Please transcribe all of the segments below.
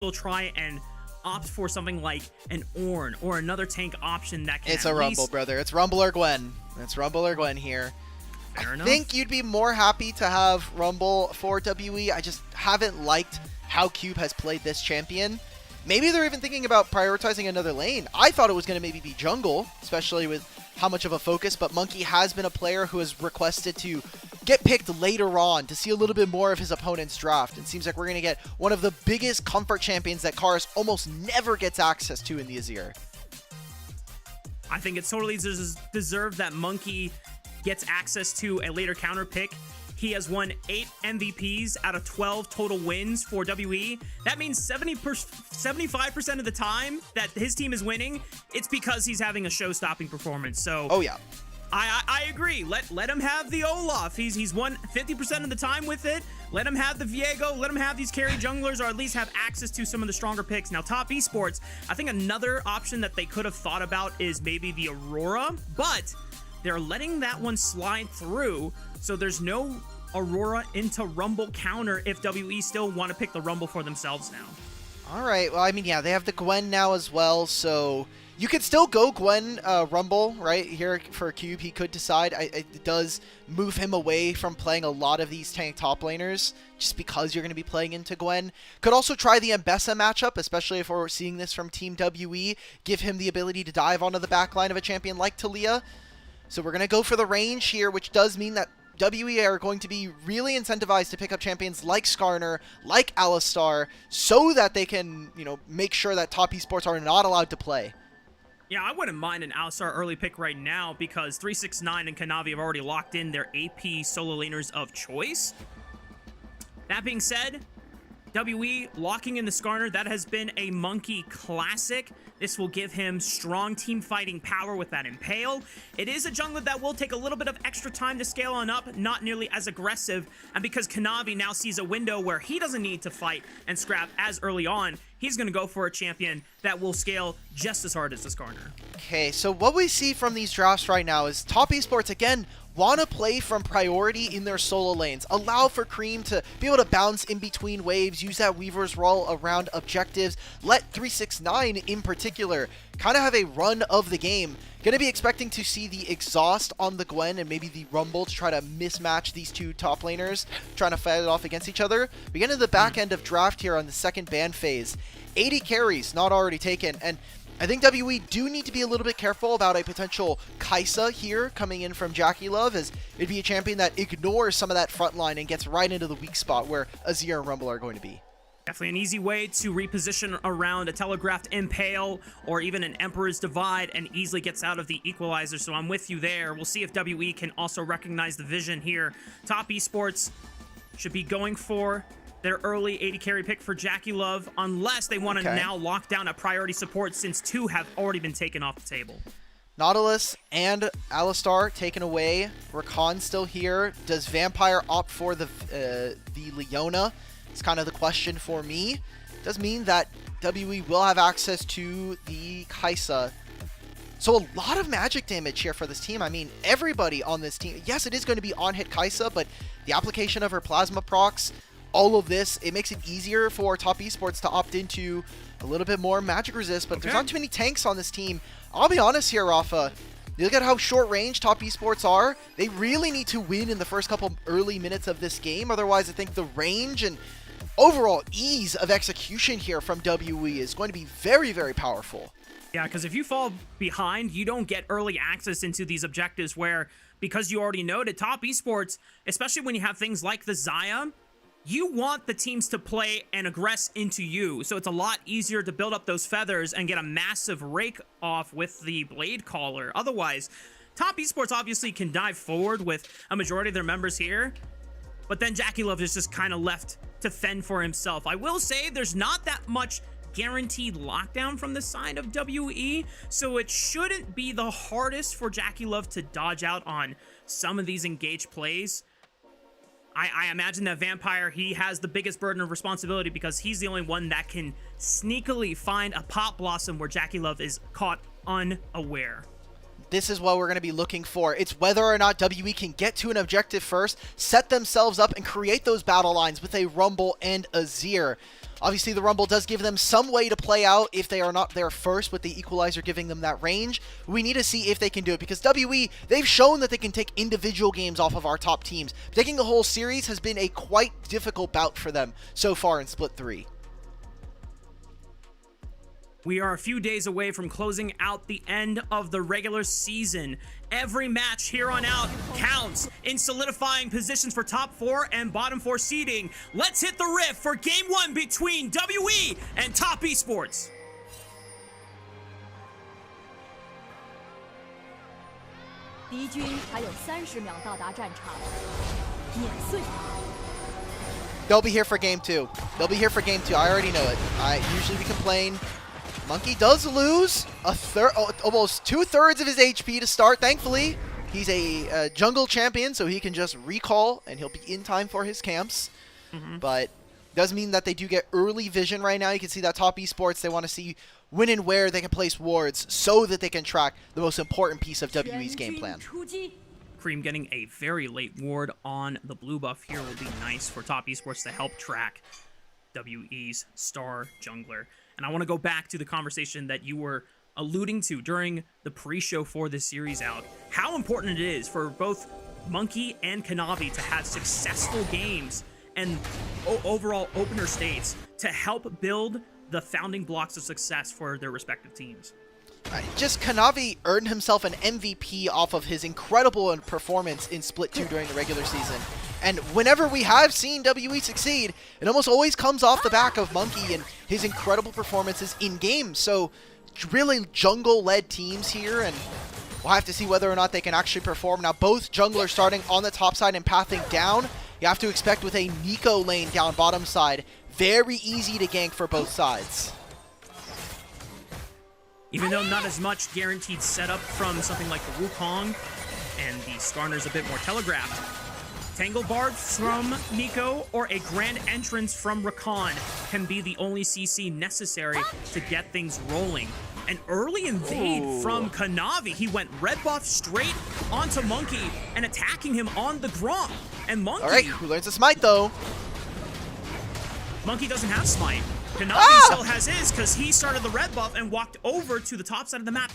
will try and opt for something like an Ornn or another tank option that can. It's a Rumble, brother. It's Rumble or Gwen. It's Rumble or Gwen here. Fair enough. I think you'd be more happy to have Rumble for WE. I just haven't liked how Cube has played this champion. Maybe they're even thinking about prioritizing another lane. I thought it was going to maybe be jungle, especially with how much of a focus, but Monki has been a player who has requested to get picked later on to see a little bit more of his opponent's draft. It seems like we're going to get one of the biggest comfort champions that Karis almost never gets access to in the Azir. I think it's totally deserved that Monki gets access to a later counter pick. He has won 8 MVPs out of 12 total wins for WE. That means 75% of the time that his team is winning, it's because he's having a show-stopping performance. So, oh yeah, I agree. Let him have the Olaf. He's won 50% of the time with it. Let him have the Viego. Let him have these carry junglers, or at least have access to some of the stronger picks. Now, top esports, I think another option that they could have thought about is maybe the Aurora, but they're letting that one slide through, so there's no Aurora into Rumble counter if WE still want to pick the Rumble for themselves now. All right. Well, I mean, yeah, they have the Gwen now as well, so you could still go Gwen Rumble, right? Here for Cube, he could decide. It does move him away from playing a lot of these tank top laners, just because you're going to be playing into Gwen. Could also try the Mbessa matchup, especially if we're seeing this from Team WE. Give him the ability to dive onto the backline of a champion like Talia. So we're going to go for the range here, which does mean that WE are going to be really incentivized to pick up champions like Skarner, like Alistar, so that they can, you know, make sure that top esports are not allowed to play. Yeah, I wouldn't mind an Alistar early pick right now because 369 and Kanavi have already locked in their AP solo laners of choice. That being said, WE locking in the Skarner, that has been a Monki classic. This will give him strong team fighting power with that Impale. It is a jungler that will take a little bit of extra time to scale on up, not nearly as aggressive. And because Kanavi now sees a window where he doesn't need to fight and scrap as early on, he's going to go for a champion that will scale just as hard as the Skarner. Okay, so what we see from these drafts right now is top esports, again, want to play from priority in their solo lanes. Allow for Creme to be able to bounce in between waves, use that Weaver's Roll around objectives. Let 369 in particular kind of have a run of the game. Going to be expecting to see the exhaust on the Gwen and maybe the Rumble to try to mismatch these two top laners, trying to fight it off against each other. We get into the back end of draft here on the second ban phase. 80 carries not already taken, and I think WE do need to be a little bit careful about a potential Kaisa here coming in from JackeyLove, as it'd be a champion that ignores some of that front line and gets right into the weak spot where Azir and Rumble are going to be. Definitely an easy way to reposition around a telegraphed Impale or even an Emperor's Divide and easily gets out of the equalizer. So I'm with you there. We'll see if WE can also recognize the vision here. Top esports should be going for their early 80 carry pick for JackeyLove, unless they want to now lock down a priority support, since 2 have already been taken off the table. Nautilus and Alistar taken away. Rakan still here. Does Vampire opt for the Leona? It's kind of the question for me. Does mean that WE will have access to the Kaisa. So a lot of magic damage here for this team. I mean, everybody on this team. Yes, it is going to be on-hit Kaisa, but the application of her Plasma procs, all of this, it makes it easier for top esports to opt into a little bit more magic resist, but there's not too many tanks on this team. I'll be honest here, Rafa. You look at how short range top esports are. They really need to win in the first couple early minutes of this game. Otherwise, I think the range and overall ease of execution here from WE is going to be very, very powerful. Yeah, because if you fall behind, you don't get early access into these objectives where, because you already noted, top esports, especially when you have things like the Xayah, you want the teams to play and aggress into you. So it's a lot easier to build up those feathers and get a massive rake off with the Blade Caller. Otherwise, top esports obviously can dive forward with a majority of their members here, but then JackeyLove is just kind of left to fend for himself. I will say there's not that much guaranteed lockdown from the side of WE, so it shouldn't be the hardest for JackeyLove to dodge out on some of these engaged plays. I imagine that Vampire, he has the biggest burden of responsibility because he's the only one that can sneakily find a Pop Blossom where JackeyLove is caught unaware. this is what we're going to be looking for. It's whether or not WE can get to an objective first, set themselves up, and create those battle lines with a Rumble and a Zir. Obviously, the Rumble does give them some way to play out if they are not there first, with the Equalizer giving them that range. We need to see if they can do it, because WE, they've shown that they can take individual games off of our top teams. Taking the whole series has been a quite difficult bout for them so far in Split 3. We are a few days away from closing out the end of the regular season. Every match here on out counts in solidifying positions for top 4 and bottom 4 seeding. Let's hit the riff for game 1 between WE and Top Esports. They'll be here for game 2. They'll be here for game 2. I already know it. Usually we complain. Monki does lose almost 2/3 of his HP to start. Thankfully, he's a jungle champion, so he can just recall, and he'll be in time for his camps. But does mean that they do get early vision right now. You can see that Top Esports, they want to see when and where they can place wards so that they can track the most important piece of WE's game plan. Creme getting a very late ward on the blue buff here will be nice for Top Esports to help track WE's star jungler. And I want to go back to the conversation that you were alluding to during the pre-show for this series out. How important it is for both Monki and Kanavi to have successful games and overall opener states to help build the founding blocks of success for their respective teams. Just Kanavi earned himself an MVP off of his incredible performance in Split 2 during the regular season. And whenever we have seen WE succeed, it almost always comes off the back of Monki and his incredible performances in-game. So really jungle-led teams here, and we'll have to see whether or not they can actually perform. Now both junglers starting on the top side and pathing down. You have to expect with a Nico lane down bottom side, very easy to gank for both sides. Even though not as much guaranteed setup from something like the Wukong, and the Skarner's a bit more telegraphed. Tangle Bard from Nico or a Grand Entrance from Rakan can be the only CC necessary to get things rolling. An early invade from Kanavi. He went red buff straight onto Monki and attacking him on the Gromp. And Monki... Alright, who learns to smite though? Monki doesn't have smite. Kanavi still has his because he started the red buff and walked over to the top side of the map.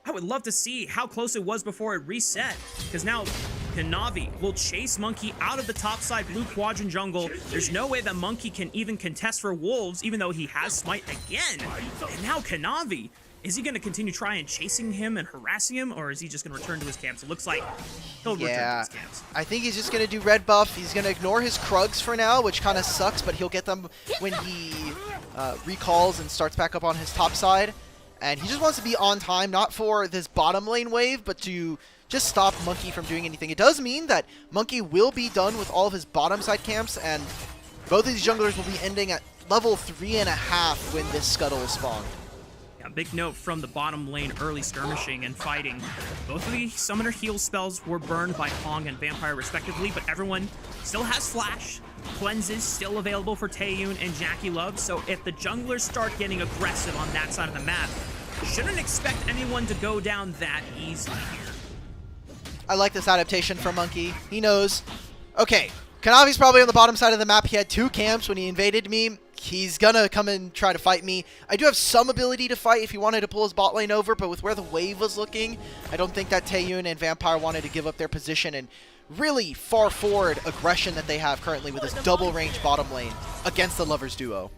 I would love to see how close it was before it reset, because now Kanavi will chase Monki out of the top side blue quadrant jungle. There's no way that Monki can even contest for wolves, even though he has smite again. And now Kanavi, is he going to continue trying chasing him and harassing him, or is he just going to return to his camps? It looks like he'll return to his camps. I think he's just going to do red buff. He's going to ignore his Krugs for now, which kind of sucks, but he'll get them when he recalls and starts back up on his top side. And he just wants to be on time, not for this bottom lane wave, but to just stop Monki from doing anything. It does mean that Monki will be done with all of his bottom side camps, and both of these junglers will be ending at level 3.5 when this scuttle is spawned. Yeah, big note from the bottom lane, early skirmishing and fighting. Both of the summoner heal spells were burned by Hong and Vampire respectively, but everyone still has flash. Cleanses still available for Taeyoon and JackeyLove, so if the junglers start getting aggressive on that side of the map, shouldn't expect anyone to go down that easily here. I like this adaptation from Monki. He knows, okay, Kanavi's probably on the bottom side of the map. He had 2 camps when he invaded me. He's gonna come and try to fight me. I do have some ability to fight if he wanted to pull his bot lane over, but with where the wave was looking, I don't think that Taeyoon and Vampire wanted to give up their position and really far forward aggression that they have currently with this double range bottom lane against the Lovers duo.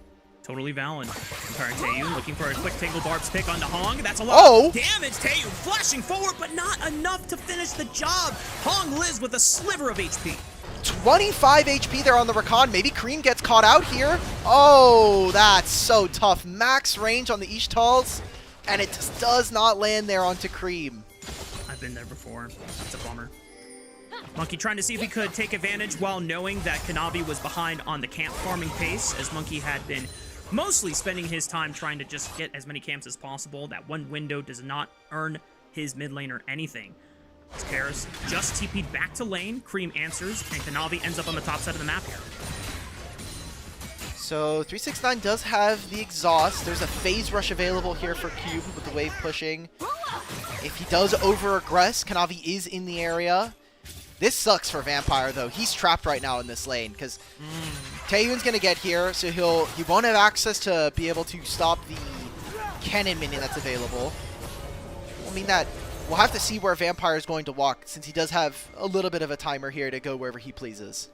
Totally valid. Comparing Taeyoon, looking for a quick Tangle Barb's pick onto Hong. That's a lot of damage. Taeyoon flashing forward, but not enough to finish the job. Hong lives with a sliver of HP. 25 HP there on the Rakan. Maybe Creme gets caught out here. Oh, that's so tough. Max range on the Ishtals, and it just does not land there onto Creme. I've been there before. That's a bummer. Monki trying to see if he could take advantage while knowing that Kanavi was behind on the camp farming pace, as Monki had been mostly spending his time trying to just get as many camps as possible. That one window does not earn his mid laner anything. As Karis just TP'd back to lane, Creme answers, and Kanavi ends up on the top side of the map here. So 369 does have the exhaust. There's a phase rush available here for Cube with the wave pushing. If he does over-aggress, Kanavi is in the area. This sucks for Vampire, though. He's trapped right now in this lane, because Taeyoon's going to get here, so he won't have access to be able to stop the cannon minion that's available. I mean that we'll have to see where Vampire is going to walk, since he does have a little bit of a timer here to go wherever he pleases.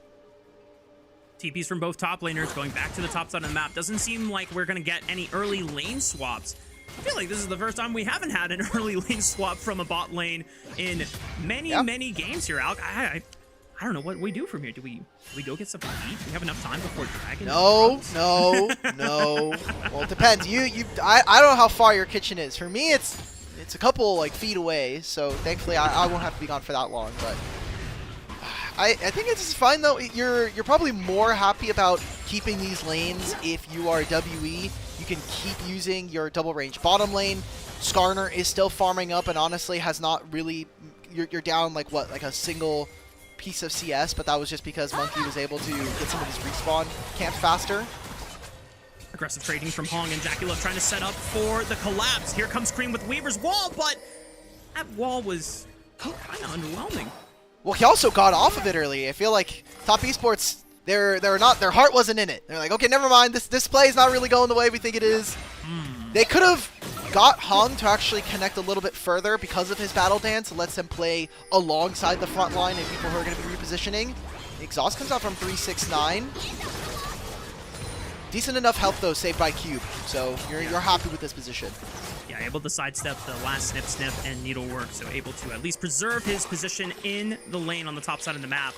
TPs from both top laners going back to the top side of the map. Doesn't seem like we're going to get any early lane swaps. I feel like this is the first time we haven't had an early lane swap from a bot lane in many games here, Alk. I don't know what we do from here. Do we go get something to eat? Do we have enough time before Dragon? No. Well, it depends. I don't know how far your kitchen is. For me, it's a couple like feet away, so thankfully I won't have to be gone for that long. But I think it's fine though. You're probably more happy about keeping these lanes if you are WE. You can keep using your double range bottom lane. Skarner is still farming up and honestly has not really... You're down like what? Like a single piece of CS, but that was just because Monki was able to get some of his respawn camps faster. Aggressive trading from Hong and JackeyLove trying to set up for the collapse. Here comes Creme with Weaver's wall, but that wall was kind of underwhelming. Well, he also got off of it early. I feel like Top Esports... Their heart wasn't in it. They're like, okay, never mind. This play is not really going the way we think it is. They could have got Hong to actually connect a little bit further because of his battle dance. It lets him play alongside the front line and people who are going to be repositioning. The exhaust comes out from 369. Decent enough health though, saved by Cube. So you're happy with this position. Yeah, able to sidestep the last snip and needlework, so able to at least preserve his position in the lane on the top side of the map.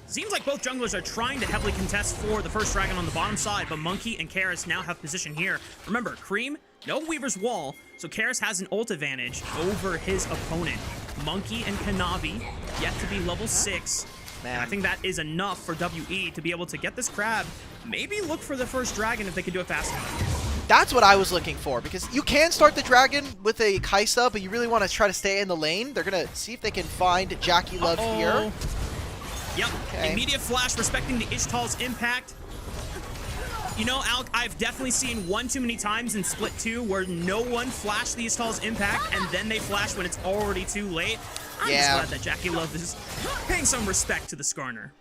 Seems like both junglers are trying to heavily contest for the first dragon on the bottom side, but Monki and Karis now have position here. Remember, Creme, no Weaver's wall, so Karis has an ult advantage over his opponent. Monki and Kanavi yet to be level 6. Man, I think that is enough for WE to be able to get this crab, maybe look for the first dragon if they can do it fast enough. That's what I was looking for, because you can start the dragon with a Kaisa, but you really want to try to stay in the lane. They're going to see if they can find JackeyLove here. Yep, okay. Immediate flash, respecting the Ishtal's impact. You know, Alk, I've definitely seen one too many times in Split 2 where no one flashed the Ishtal's impact and then they flash when it's already too late. I'm just glad that JackeyLove is paying some respect to the Skarner.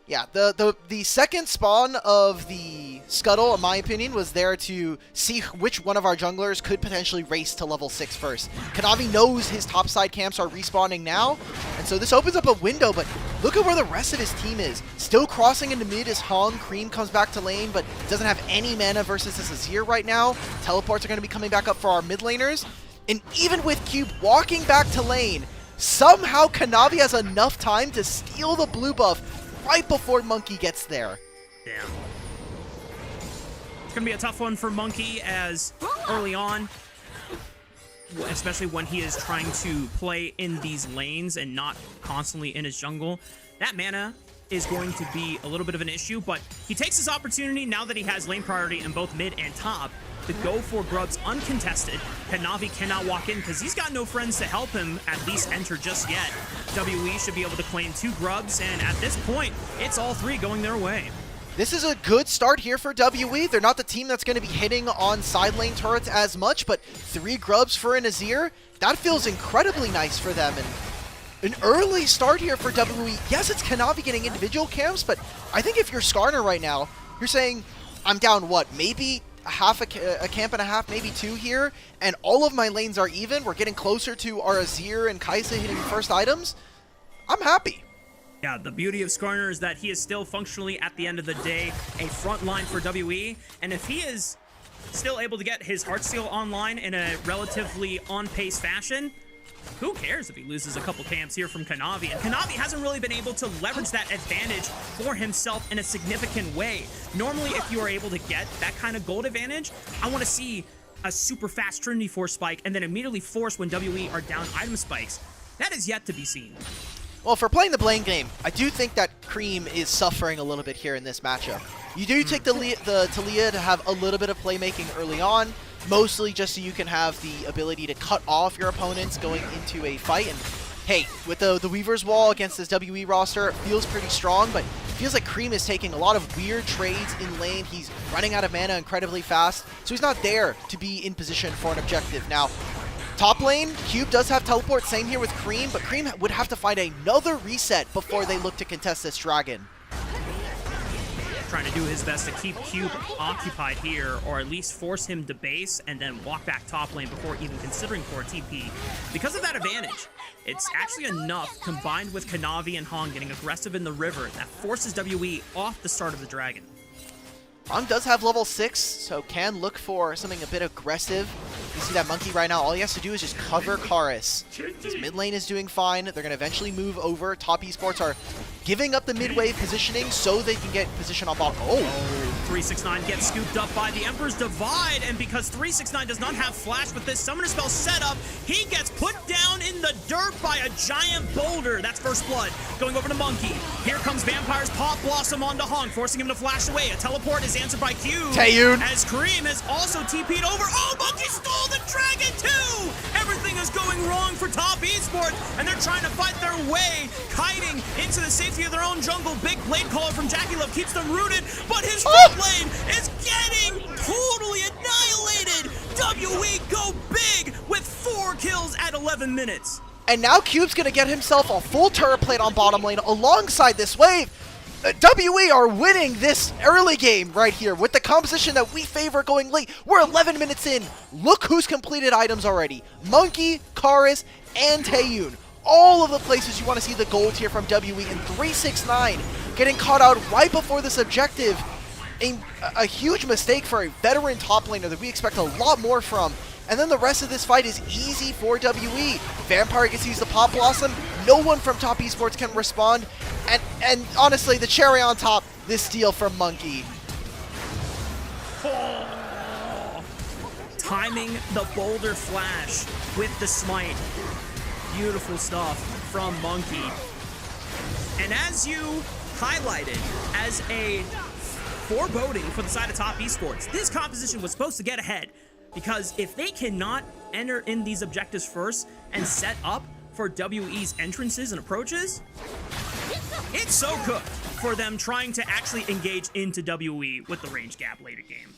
Yeah, the second spawn of the Scuttle, in my opinion, was there to see which one of our junglers could potentially race to level 6 first. Kanavi knows his topside camps are respawning now, and so this opens up a window, but look at where the rest of his team is. Still crossing into mid is Hong. Creme comes back to lane, but doesn't have any mana versus this Azir right now. Teleports are going to be coming back up for our mid laners. And even with Cube walking back to lane, somehow Kanavi has enough time to steal the blue buff right before Monki gets there. Damn. It's going to be a tough one for Monki as early on, especially when he is trying to play in these lanes and not constantly in his jungle. That mana is going to be a little bit of an issue, but he takes his opportunity now that he has lane priority in both mid and top to go for grubs uncontested. Kanavi cannot walk in because he's got no friends to help him at least enter just yet. WE should be able to claim 2 grubs, and at this point, it's all 3 going their way. This is a good start here for WE. They're not the team that's going to be hitting on side lane turrets as much, but 3 grubs for an Azir, that feels incredibly nice for them. And an early start here for WE. Yes, it's Kanavi getting individual camps, but I think if you're Skarner right now, you're saying, I'm down what, maybe a camp and a half, maybe 2 here, and all of my lanes are even. We're getting closer to our Azir and Kaisa hitting first items. I'm happy. Yeah, the beauty of Skarner is that he is still functionally, at the end of the day, a front line for WE, and if he is still able to get his Heartsteel online in a relatively on-pace fashion, who cares if he loses a couple camps here from Kanavi? And Kanavi hasn't really been able to leverage that advantage for himself in a significant way. Normally, if you are able to get that kind of gold advantage, I want to see a super fast Trinity Force spike and then immediately force when WE are down item spikes. That is yet to be seen. Well, for playing the blame game, I do think that Creme is suffering a little bit here in this matchup. You do take the Talia to have a little bit of playmaking early on, mostly just so you can have the ability to cut off your opponents going into a fight. And hey, with the Weaver's Wall against this WE roster, it feels pretty strong, but it feels like Creme is taking a lot of weird trades in lane. He's running out of mana incredibly fast, so he's not there to be in position for an objective. Now, Top lane, Cube does have teleport, same here with Creme, but Creme would have to find another reset before they look to contest this dragon. Trying to do his best to keep Cube occupied here, or at least force him to base and then walk back top lane before even considering for a TP. Because of that advantage, it's actually enough, combined with Kanavi and Hong getting aggressive in the river, that forces WE off the start of the dragon. Hong does have level 6, so can look for something a bit aggressive. You see that Monki right now, all he has to do is just cover Karis. His mid lane is doing fine. They're going to eventually move over. Top Esports are giving up the mid-wave positioning so they can get position on bottom. Oh! 369 gets scooped up by the Emperor's Divide, and because 369 does not have flash with this summoner spell set up, he gets put down in the dirt by a giant boulder. That's first blood. Going over to Monki. Here comes Vampire's Pop Blossom onto Hong, forcing him to flash away. A teleport is answered by Q. Taeyoon. As Creme has also TP'd over. Oh, Monki stole the dragon too! Everything is going wrong for Top Esports, and they're trying to fight their way, kiting into the safety of their own jungle. Big blade caller from JackeyLove keeps them rooted, but his top lane is getting totally annihilated. WE go big with 4 kills at 11 minutes. And now Cube's going to get himself a full turret plate on bottom lane alongside this wave. WE are winning this early game right here with the composition that we favor going late. We're 11 minutes in. Look who's completed items already. Monki, Karis, and Taeyoon. All of the places you want to see the gold here from WE, and 369 getting caught out right before this objective. A huge mistake for a veteran top laner that we expect a lot more from. And then the rest of this fight is easy for WE. Vampire gets to use the Pop Blossom. No one from Top Esports can respond. And honestly, the cherry on top, this steal from Monki. Oh. Timing the boulder flash with the smite. Beautiful stuff from Monki. And as you highlighted as a foreboding for the side of Top Esports, this composition was supposed to get ahead. Because if they cannot enter in these objectives first and set up for WE's entrances and approaches, it's so good for them trying to actually engage into WE with the range gap later game.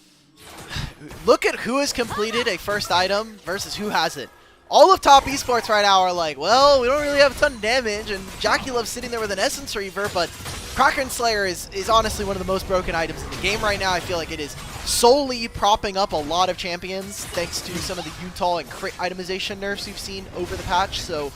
Look at who has completed a first item versus who hasn't. All of Top Esports right now are like, well, we don't really have a ton of damage, and JackeyLove's sitting there with an Essence Reaver, but Kraken Slayer is honestly one of the most broken items in the game right now. I feel like it is solely propping up a lot of champions thanks to some of the Utah and crit itemization nerfs we've seen over the patch. So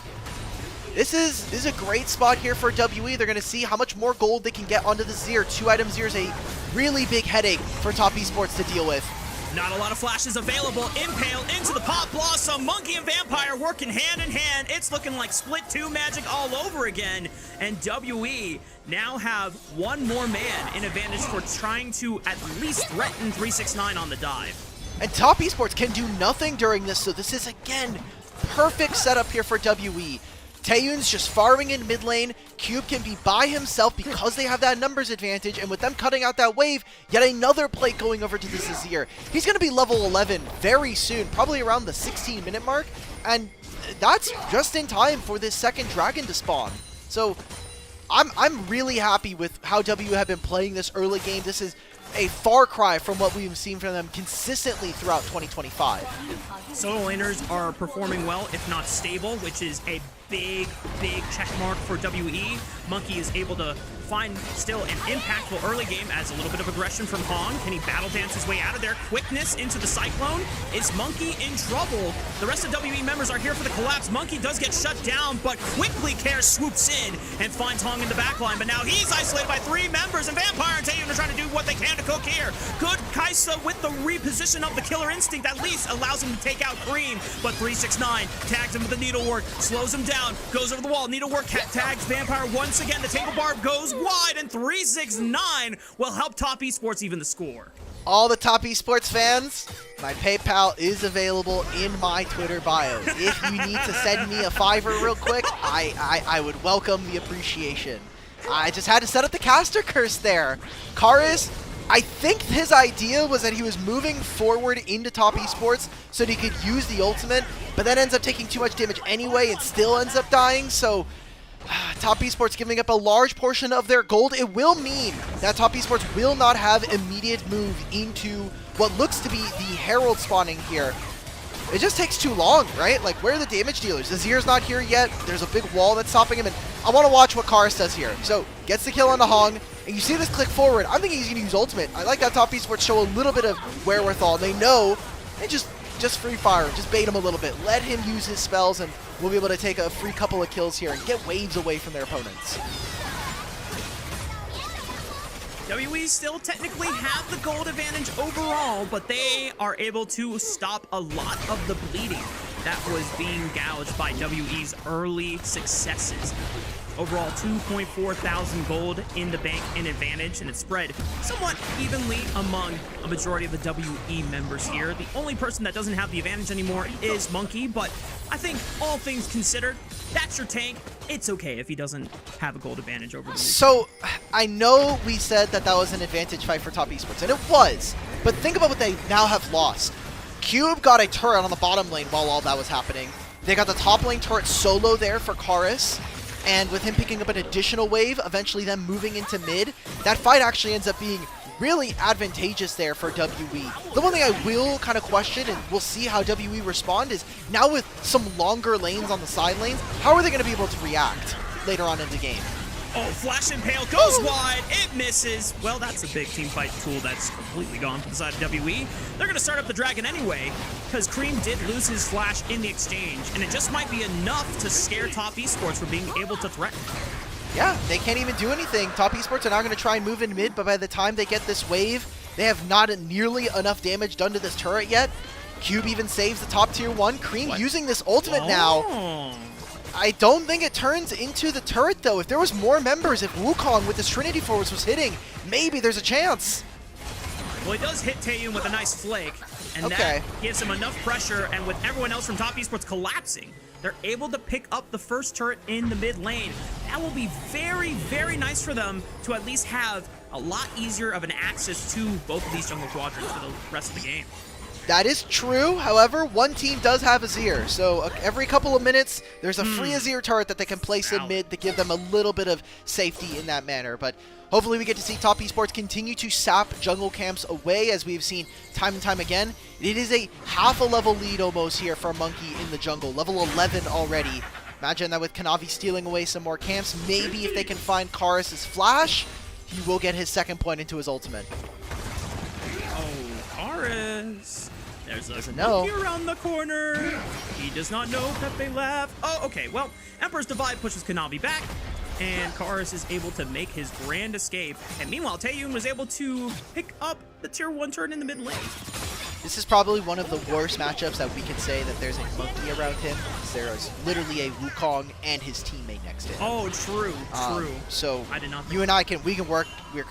this is a great spot here for WE. They're going to see how much more gold they can get onto the Zir. 2-item Zir is a really big headache for Top Esports to deal with. Not a lot of flashes available. Impale into the Pop Blossom. Monki and Vampire working hand in hand. It's looking like Split 2 magic all over again. And WE now have one more man in advantage for trying to at least threaten 369 on the dive. And Top Esports can do nothing during this, so this is, again, perfect setup here for WE. Taeyoon's just farming in mid lane. Cube can be by himself because they have that numbers advantage, and with them cutting out that wave, yet another plate going over to the Zazir. He's going to be level 11 very soon, probably around the 16-minute mark, and that's just in time for this second dragon to spawn. So I'm really happy with how WE have been playing this early game. This is a far cry from what we've seen from them consistently throughout 2025. Solo laners are performing well, if not stable, which is a big check mark for WE. Monki is able to find still an impactful early game as a little bit of aggression from Hong. Can he battle dance his way out of there? Quickness into the Cyclone. Is Monki in trouble? The rest of WE members are here for the collapse. Monki does get shut down, but quickly Karis swoops in and finds Hong in the backline. But now he's isolated by 3 members, and Vampire and Taeyoon are trying to do what they can to cook here. Good Kaisa with the reposition of the Killer Instinct at least allows him to take out Creme, but 369 tags him with the Needlework, slows him down, goes over the wall. Needlework tags Vampire once again. The table barb goes wide, and 369 will help Top Esports even the score. All the Top Esports fans, my PayPal is available in my Twitter bio. If you need to send me a $5 real quick, I would welcome the appreciation. I just had to set up the caster curse there. Karis, I think his idea was that he was moving forward into Top Esports so that he could use the ultimate, but then ends up taking too much damage anyway and still ends up dying. So Top Esports giving up a large portion of their gold. It will mean that Top Esports will not have immediate move into what looks to be the Herald spawning here. it just takes too long, right? Like, where are the damage dealers? Azir's not here yet. There's a big wall that's stopping him, and I want to watch what Karis does here. So, gets the kill on the Hong, and you see this click forward. I'm thinking he's going to use ultimate. I like that Top Esports show a little bit of wherewithal. They know, and just free fire him, just bait him a little bit. Let him use his spells, and we'll be able to take a free couple of kills here and get waves away from their opponents. WE still technically have the gold advantage overall, but they are able to stop a lot of the bleeding that was being gouged by WE's early successes. Overall, 2.4 thousand gold in the bank in advantage, and it's spread somewhat evenly among a majority of the WE members here. The only person that doesn't have the advantage anymore is Monki, but I think all things considered, that's your tank. It's okay if he doesn't have a gold advantage over the So, I know we said that was an advantage fight for Top Esports, and it was, but think about what they now have lost. Cube got a turret on the bottom lane while all that was happening. They got the top lane turret solo there for Karis, and with him picking up an additional wave, eventually them moving into mid, that fight actually ends up being really advantageous there for WE. The one thing I will kind of question, and we'll see how WE respond, is now with some longer lanes on the side lanes, how are they going to be able to react later on in the game? Oh, Flash Impale goes wide. It misses. Well, that's a big team fight tool that's completely gone from the side of WE. They're going to start up the Dragon anyway, because Creme did lose his Flash in the exchange, and it just might be enough to scare Top Esports from being able to threaten. Yeah, they can't even do anything. Top Esports are now going to try and move in mid, but by the time they get this wave, they have not nearly enough damage done to this turret yet. Cube even saves the top tier 1. Creme using this ultimate now. I don't think it turns into the turret, though. If there was more members, if Wukong with his Trinity Force was hitting, maybe there's a chance. Well, he does hit Taeyoon with a nice flick, and that gives him enough pressure, and with everyone else from Top Esports collapsing, they're able to pick up the first turret in the mid lane. That will be very, very nice for them to at least have a lot easier of an access to both of these jungle quadrants for the rest of the game. That is true. However, one team does have Azir, so every couple of minutes, there's a free Azir turret that they can place in mid to give them a little bit of safety in that manner. But hopefully we get to see Top Esports continue to sap jungle camps away, as we've seen time and time again. It is a half a level lead almost here for Monki in the jungle, level 11 already. Imagine that with Kanavi stealing away some more camps, maybe if they can find Karis' flash, he will get his second point into his ultimate. Oh, Karis. There's a Monki around the corner. He does not know that they left. Oh, okay. Well, Emperor's Divide pushes Kanavi back, and Karis is able to make his grand escape. And meanwhile, Taeyoon was able to pick up the tier 1 turret in the mid lane. This is probably one of the worst matchups that we could say that there's a Monki around him. There's literally a Wukong and his teammate next to him. Oh, true, true. So I did not you and I can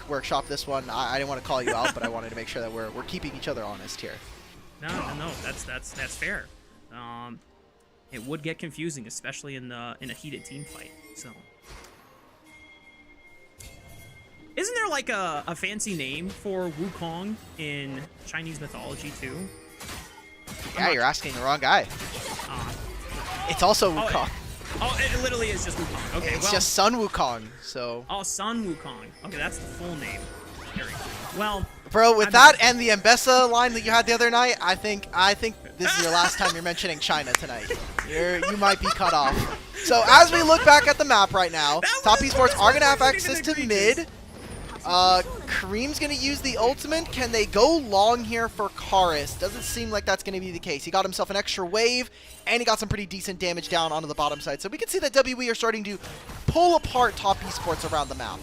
workshop this one. I didn't want to call you out, but I wanted to make sure that we're keeping each other honest here. No, that's fair. It would get confusing, especially in a heated team fight. So, isn't there like a fancy name for Wukong in Chinese mythology too? Yeah, you're asking the wrong guy. It's also Wukong. It literally is just Wukong. Okay, it's just Sun Wukong. So. Oh, Sun Wukong. Okay, that's the full name. There we go. Well. Bro, with that and the Mbessa line that you had the other night, I think this is your last time you're mentioning China tonight. You might be cut off. So as we look back at the map right now, Top Esports are going to have access to mid. Creme's going to use the ultimate. Can they go long here for Karis? Doesn't seem like that's going to be the case. He got himself an extra wave, and he got some pretty decent damage down onto the bottom side. So we can see that WE are starting to pull apart Top Esports around the map.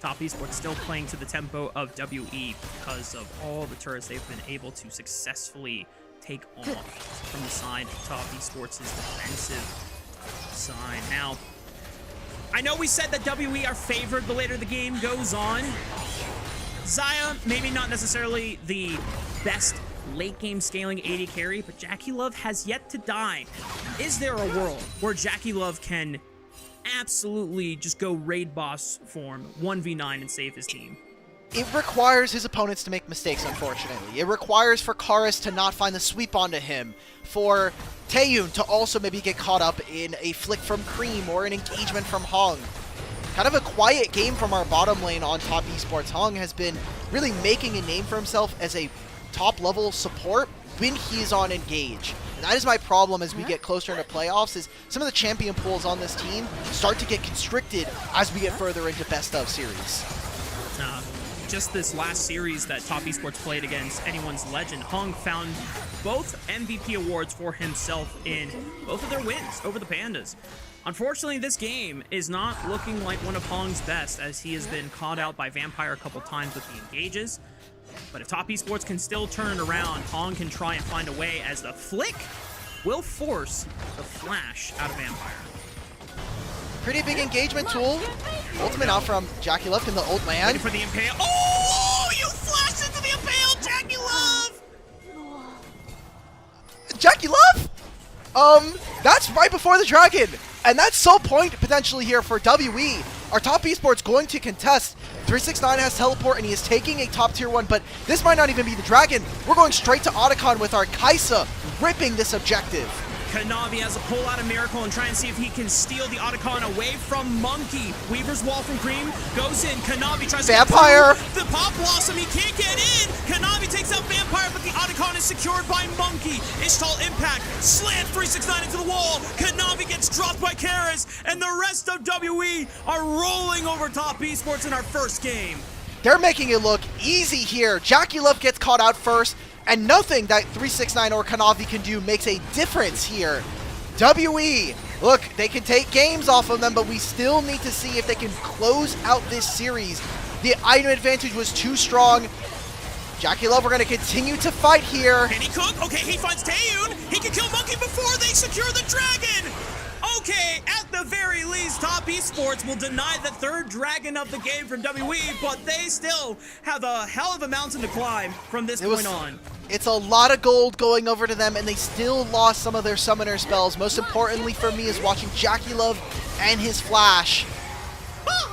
Top Esports still playing to the tempo of WE because of all the turrets they've been able to successfully take off from the side of Top Esports' defensive side. Now, I know we said that WE are favored the later the game goes on. Xayah, maybe not necessarily the best late game scaling AD carry, but JackeyLove has yet to die. Is there a world where JackeyLove can absolutely just go raid boss form 1v9 and save his team? It requires his opponents to make mistakes, unfortunately. It requires for Karis to not find the sweep onto him, for Taeyoon to also maybe get caught up in a flick from Creme or an engagement from Hong. Kind of a quiet game from our bottom lane on Top Esports. Hong has been really making a name for himself as a top level support, when he's on engage. And that is my problem as we get closer into playoffs, is some of the champion pools on this team start to get constricted as we get further into best of series. Just this last series that Top Esports played against Anyone's Legend, Hung found both MVP awards for himself in both of their wins over the Pandas. Unfortunately, this game is not looking like one of Hong's best, as he has been caught out by Vampire a couple times with the engages. But if Top Esports can still turn it around, Hong can try and find a way, as the flick will force the flash out of Vampire. Pretty big engagement tool. Ultimate out from JackeyLove in the ult land. Waiting for the Impale. Oh, you flashed into the Impale, JackeyLove! JackeyLove? That's right before the Dragon. And that's sole point potentially here for WE. Our Top Esports going to contest. 369 has teleport and he is taking a top tier 1, but this might not even be the Dragon. We're going straight to Otacon with our Kaisa ripping this objective. Kanavi has a pull out of Miracle and try and see if he can steal the Otacon away from Monki. Weaver's wall from Creme goes in. Kanavi tries Vampire. to get through the Pop Blossom. He can't get in. Kanavi takes out Vampire, but the Otacon is secured by Monki. Ishtal impact. Slant 369 into the wall. Kanavi gets dropped by Karis, and the rest of WE are rolling over Top Esports in our first game. They're making it look easy here. JackeyLove gets caught out first, and nothing that 369 or Kanavi can do makes a difference here. WE, look, they can take games off of them, but we still need to see if they can close out this series. The item advantage was too strong. JackeyLove, we're going to continue to fight here. Can he cook? Okay, he finds Taeyoon. He can kill Monki before they secure the Dragon. Okay, at the very least, Top Esports will deny the third Dragon of the game from WE, but they still have a hell of a mountain to climb from this point on. It's a lot of gold going over to them, and they still lost some of their summoner spells. Most importantly for me is watching JackeyLove and his flash.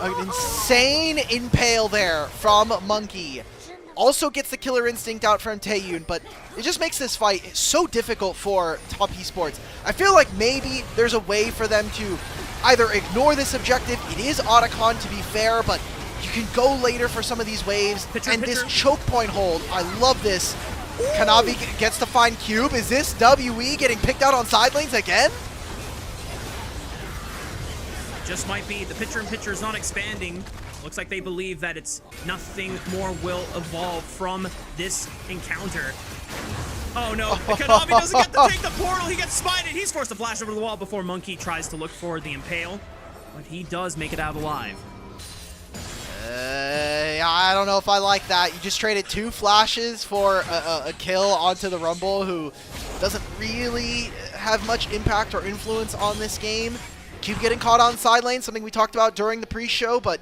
An insane impale there from Monki. Also gets the killer instinct out from Taeyoon, but it just makes this fight so difficult for Top Esports. I feel like maybe there's a way for them to either ignore this objective. It is Otacon, to be fair, but you can go later for some of these waves. This choke point hold, I love this. Ooh. Kanavi gets to find Cube. Is this WE getting picked out on side lanes again? Just might be. The pitcher-in-pitcher is not expanding. Looks like they believe that it's nothing more will evolve from this encounter. Oh no, Kanavi doesn't get to take the portal. He gets spited. He's forced to flash over the wall before Monki tries to look for the Impale. But he does make it out alive. I don't know if I like that. You just traded 2 flashes for a kill onto the Rumble, who doesn't really have much impact or influence on this game. Cube getting caught on side lane, something we talked about during the pre-show, but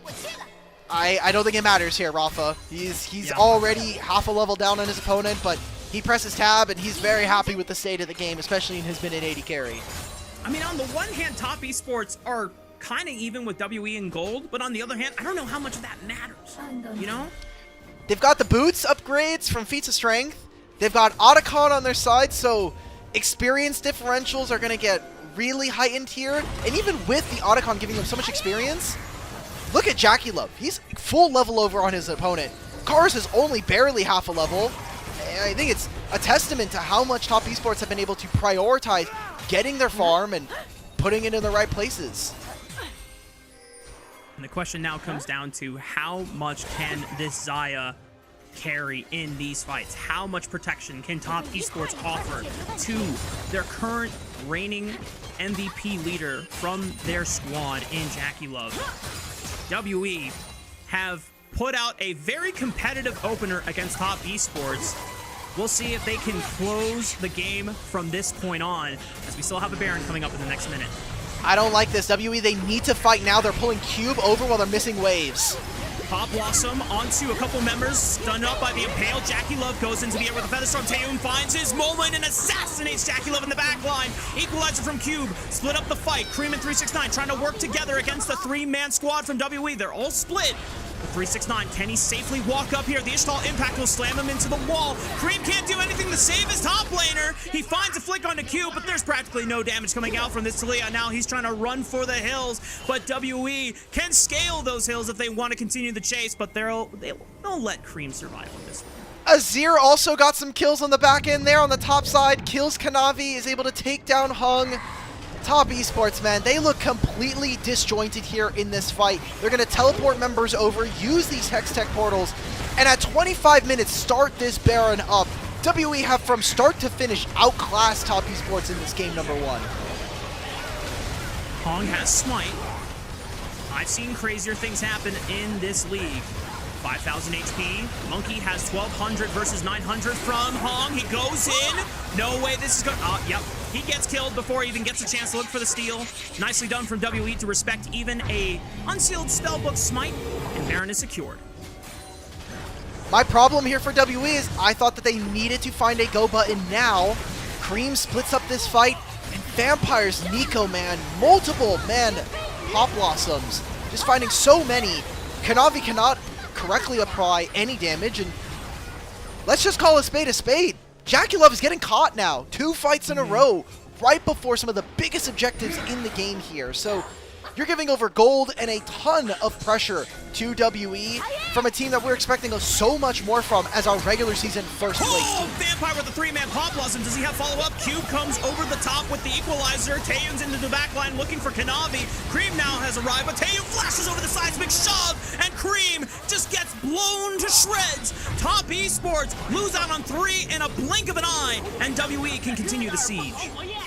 I don't think it matters here, Rafa. He's already half a level down on his opponent, but he presses tab, and he's very happy with the state of the game, especially in his minute 80 carry. I mean, on the one hand, Top Esports are kind of even with WE and gold, but on the other hand, I don't know how much of that matters, you know? They've got the boots upgrades from Feats of Strength. They've got Otacon on their side, so experience differentials are going to get really heightened here. And even with the Otacon giving them so much experience, look at JackeyLove. He's full level over on his opponent. Karis is only barely half a level. I think it's a testament to how much Top Esports have been able to prioritize getting their farm and putting it in the right places. And the question now comes down to how much can this Xayah carry in these fights? How much protection can Top Esports offer to their current reigning MVP leader from their squad in JackeyLove? WE have put out a very competitive opener against Top Esports. We'll see if they can close the game from this point on, as we still have a Baron coming up in the next minute. I don't like this. WE, they need to fight now. They're pulling Cube over while they're missing waves. Pop Blossom onto a couple members, stunned up by the Impale. JackeyLove goes into the air with a Feather Storm. Taeyoon finds his moment and assassinates JackeyLove in the back line. Equalizer from Cube, split up the fight. Creme and 369 trying to work together against the 3-man squad from WE. They're all split. With 369, can he safely walk up here? The Ishtal impact will slam him into the wall. Creme can't do anything to save his top laner. He finds a flick onto Cube, but there's practically no damage coming out from this Talia. Now he's trying to run for the hills, but WE can scale those hills if they want to continue the chase, but they'll let Creme survive on this one. Azir also got some kills on the back end there on the top side. Kills Kanavi, is able to take down Hung. Top Esports, man, they look completely disjointed here in this fight. They're going to teleport members over, use these Hex Tech portals, and at 25 minutes, start this Baron up. WE have from start to finish outclassed Top Esports in this game number 1. Hong has Smite. I've seen crazier things happen in this league. 5,000 HP. Monki has 1,200 versus 900 from Hong. He goes in. No way this is going. Yep. He gets killed before he even gets a chance to look for the steal. Nicely done from WE to respect even a unsealed spellbook Smite, and Baron is secured. My problem here for WE is I thought that they needed to find a go button now. Creme splits up this fight, and Vampire's Nico, man, multiple, man, Pop Blossoms. Just finding so many. Kanavi cannot correctly apply any damage, and let's just call a spade a spade. JackeyLove is getting caught now. 2 fights in a row, right before some of the biggest objectives in the game here. So you're giving over gold and a ton of pressure to WE from a team that we're expecting so much more from as our regular season first place team. Vampire with the 3-man Pop Blossom. Does he have follow-up? Cube comes over the top with the equalizer. Taeyoon's into the back line looking for Kanavi. Creme now has arrived, but Taeyoon flashes over the seismic shove, and Creme just gets blown to shreds. Top Esports lose out on 3 in a blink of an eye, and WE can continue the siege.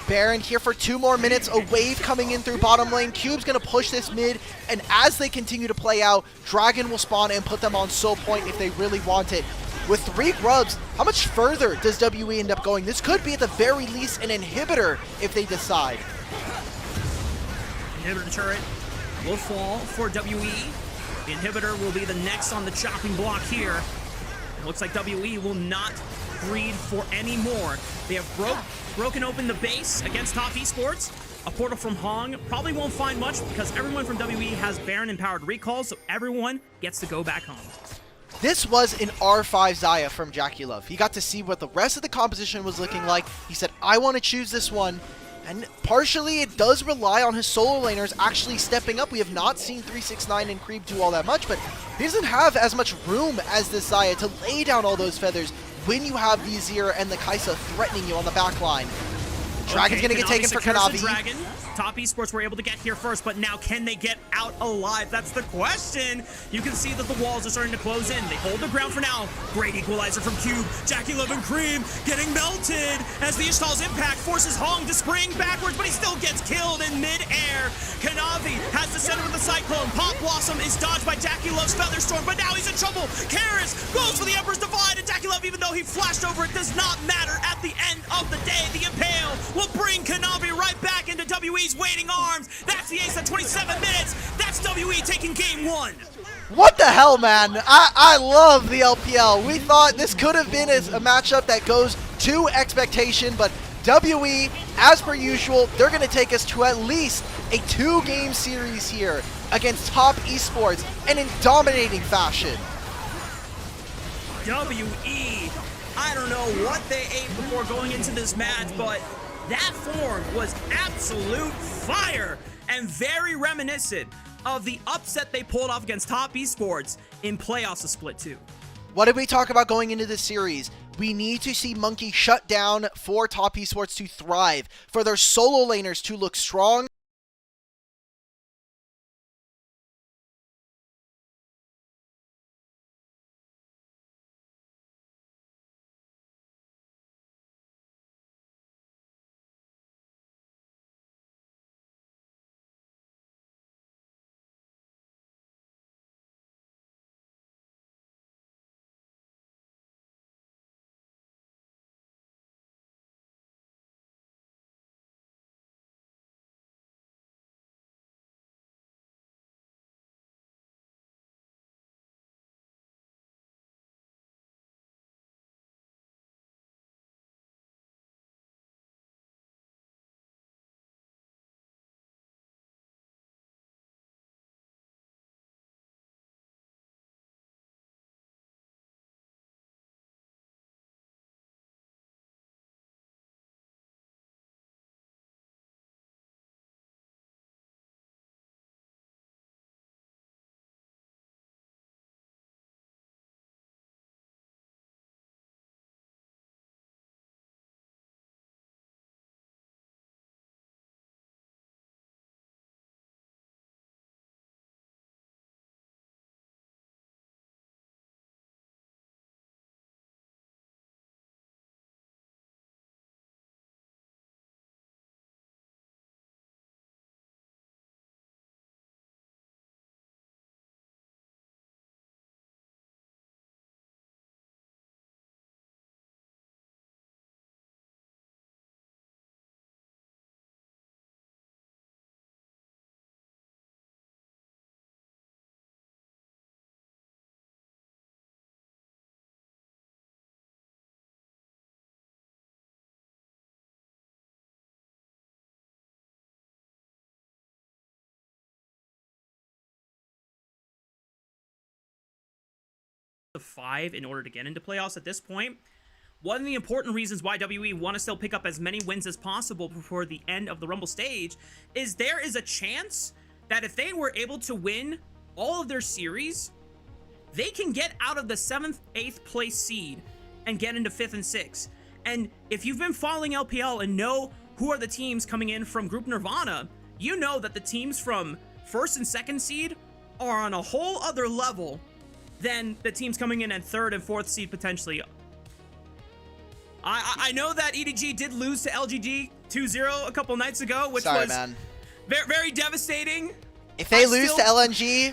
Baron here for 2 more minutes, a wave coming in through bottom lane. Cube's going to push this mid, and as they continue to play out, Dragon will spawn and put them on soul point if they really want it. With 3 grubs, how much further does WE end up going? This could be at the very least an inhibitor if they decide. Inhibitor turret will fall for WE. The inhibitor will be the next on the chopping block here. It looks like WE will not breed for any more. They have broken open the base against Top Esports. A portal from Hong probably won't find much because everyone from WE has Baron empowered recalls, so everyone gets to go back home. This was an R5 Xayah from JackeyLove. He got to see what the rest of the composition was looking like. He said, I want to choose this one. And partially, it does rely on his solo laners actually stepping up. We have not seen 369 and Creme do all that much, but he doesn't have as much room as this Xayah to lay down all those feathers when you have the Azir and the Kaisa threatening you on the back line. Dragon's going to get taken for Kanavi. Dragon. Top Esports were able to get here first, but now can they get out alive? That's the question. You can see that the walls are starting to close in. They hold the ground for now. Great equalizer from Cube. JackeyLove and Creme getting melted as the Ishtal's impact forces Hong to spring backwards, but he still gets killed in mid-air. Kanavi has the center of the Cyclone. Pop Blossom is dodged by JackeyLove's Featherstorm, but now he's in trouble. Karis goes for the Emperor's Divide, and JackeyLove, even though he flashed over, it does not matter. At the end of the day, the Impale will bring Kanavi right back into WE's waiting arms. That's the ace at 27 minutes. That's WE taking game 1. What the hell, man? I love the LPL. We thought this could have been a matchup that goes to expectation, but WE, as per usual, they're going to take us to at least a 2-game series here against Top Esports, and in dominating fashion. WE, I don't know what they ate before going into this match, but that form was absolute fire and very reminiscent of the upset they pulled off against Top Esports in playoffs of Split 2. What did we talk about going into this series? We need to see Monki shut down for Top Esports to thrive, for their solo laners to look strong, of 5 in order to get into playoffs at this point. One of the important reasons why WE want to still pick up as many wins as possible before the end of the Rumble stage is there is a chance that if they were able to win all of their series, they can get out of the 7th, 8th place seed and get into 5th and 6th. And if you've been following LPL and know who are the teams coming in from Group Nirvana, you know that the teams from 1st and 2nd seed are on a whole other level than the teams coming in at 3rd and 4th seed potentially. I know that EDG did lose to LGD 2-0 a couple nights ago, which was very, very devastating. If they lose to LNG,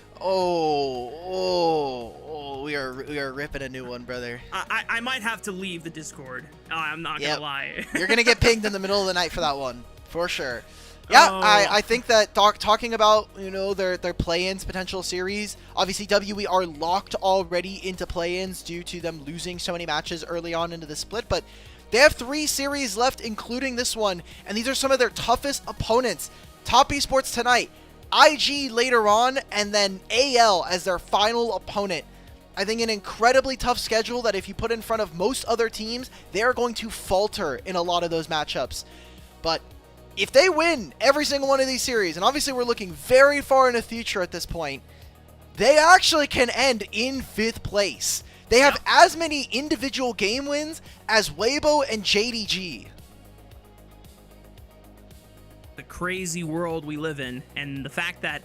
we are ripping a new one, brother. I might have to leave the Discord. I'm not gonna lie. You're gonna get pinged in the middle of the night for that one, for sure. Yeah, I think that talking about, you know, their play-ins potential series, obviously WE are locked already into play-ins due to them losing so many matches early on into the split, but they have 3 series left, including this one, and these are some of their toughest opponents. Top Esports tonight, IG later on, and then AL as their final opponent. I think an incredibly tough schedule that if you put in front of most other teams, they are going to falter in a lot of those matchups. But if they win every single one of these series, and obviously we're looking very far in the future at this point, they actually can end in 5th place. They have as many individual game wins as Weibo and JDG. The crazy world we live in, and the fact that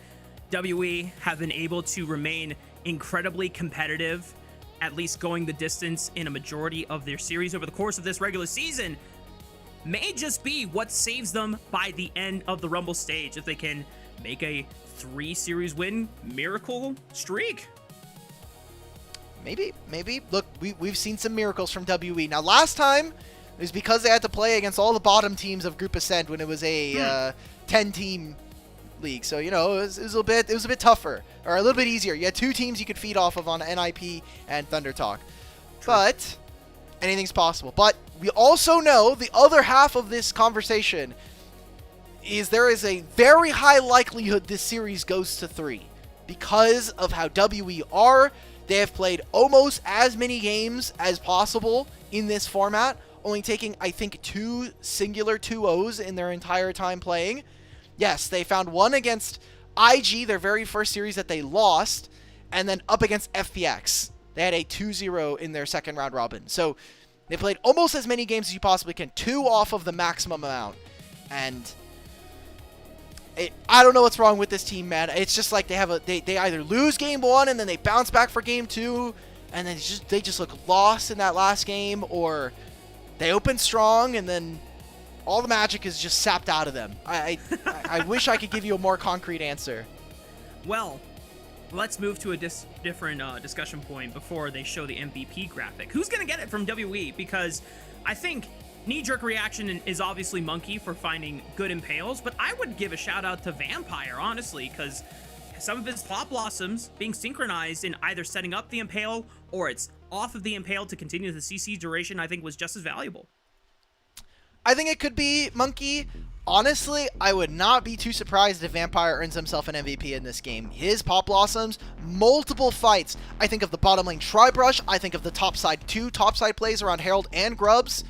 WE have been able to remain incredibly competitive, at least going the distance in a majority of their series over the course of this regular season, may just be what saves them by the end of the Rumble stage if they can make a 3 series win miracle streak. Maybe. Look, we've seen some miracles from WE. Now, last time, it was because they had to play against all the bottom teams of Group Ascent when it was a 10-team league. So, you know, it was a bit tougher, or a little bit easier. You had 2 teams you could feed off of on NIP and Thunder Talk. True. But anything's possible. But we also know the other half of this conversation is there is a very high likelihood this series goes to 3 because of how WE are. They have played almost as many games as possible in this format, only taking, I think, 2 singular 2-0s in their entire time playing. Yes, they found one against IG, their very first series that they lost, and then up against FPX. They had a 2-0 in their second round robin. So they played almost as many games as you possibly can, 2 off of the maximum amount. And I don't know what's wrong with this team, man. It's just like they either lose game 1 and then they bounce back for game 2, and then they just look lost in that last game, or they open strong and then all the magic is just sapped out of them. I wish I could give you a more concrete answer. Well, let's move to a different discussion point before they show the MVP graphic. Who's going to get it from WE? Because I think knee-jerk reaction is obviously Monki for finding good impales, but I would give a shout-out to Vampire, honestly, because some of his Plot Blossoms being synchronized in either setting up the impale or it's off of the impale to continue the CC duration, I think was just as valuable. I think it could be Monki. Honestly, I would not be too surprised if Vampire earns himself an MVP in this game. His Pop Blossoms, multiple fights. I think of the bottom lane Tri-Brush. I think of the topside 2 topside plays around Herald and Grubs.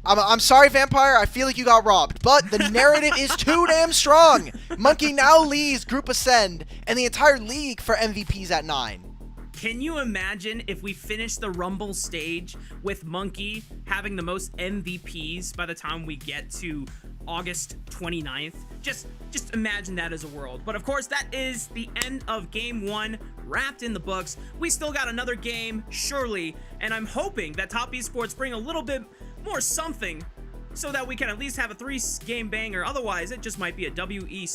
I'm sorry, Vampire. I feel like you got robbed. But the narrative is too damn strong. Monki now leads Group Ascend and the entire league for MVPs at 9. Can you imagine if we finish the Rumble stage with Monki having the most MVPs by the time we get to August 29th? Just imagine that as a world. But of course, that is the end of Game 1 wrapped in the books. We still got another game, surely, and I'm hoping that Top Esports bring a little bit more something so that we can at least have a 3-game banger. Otherwise, it just might be a WE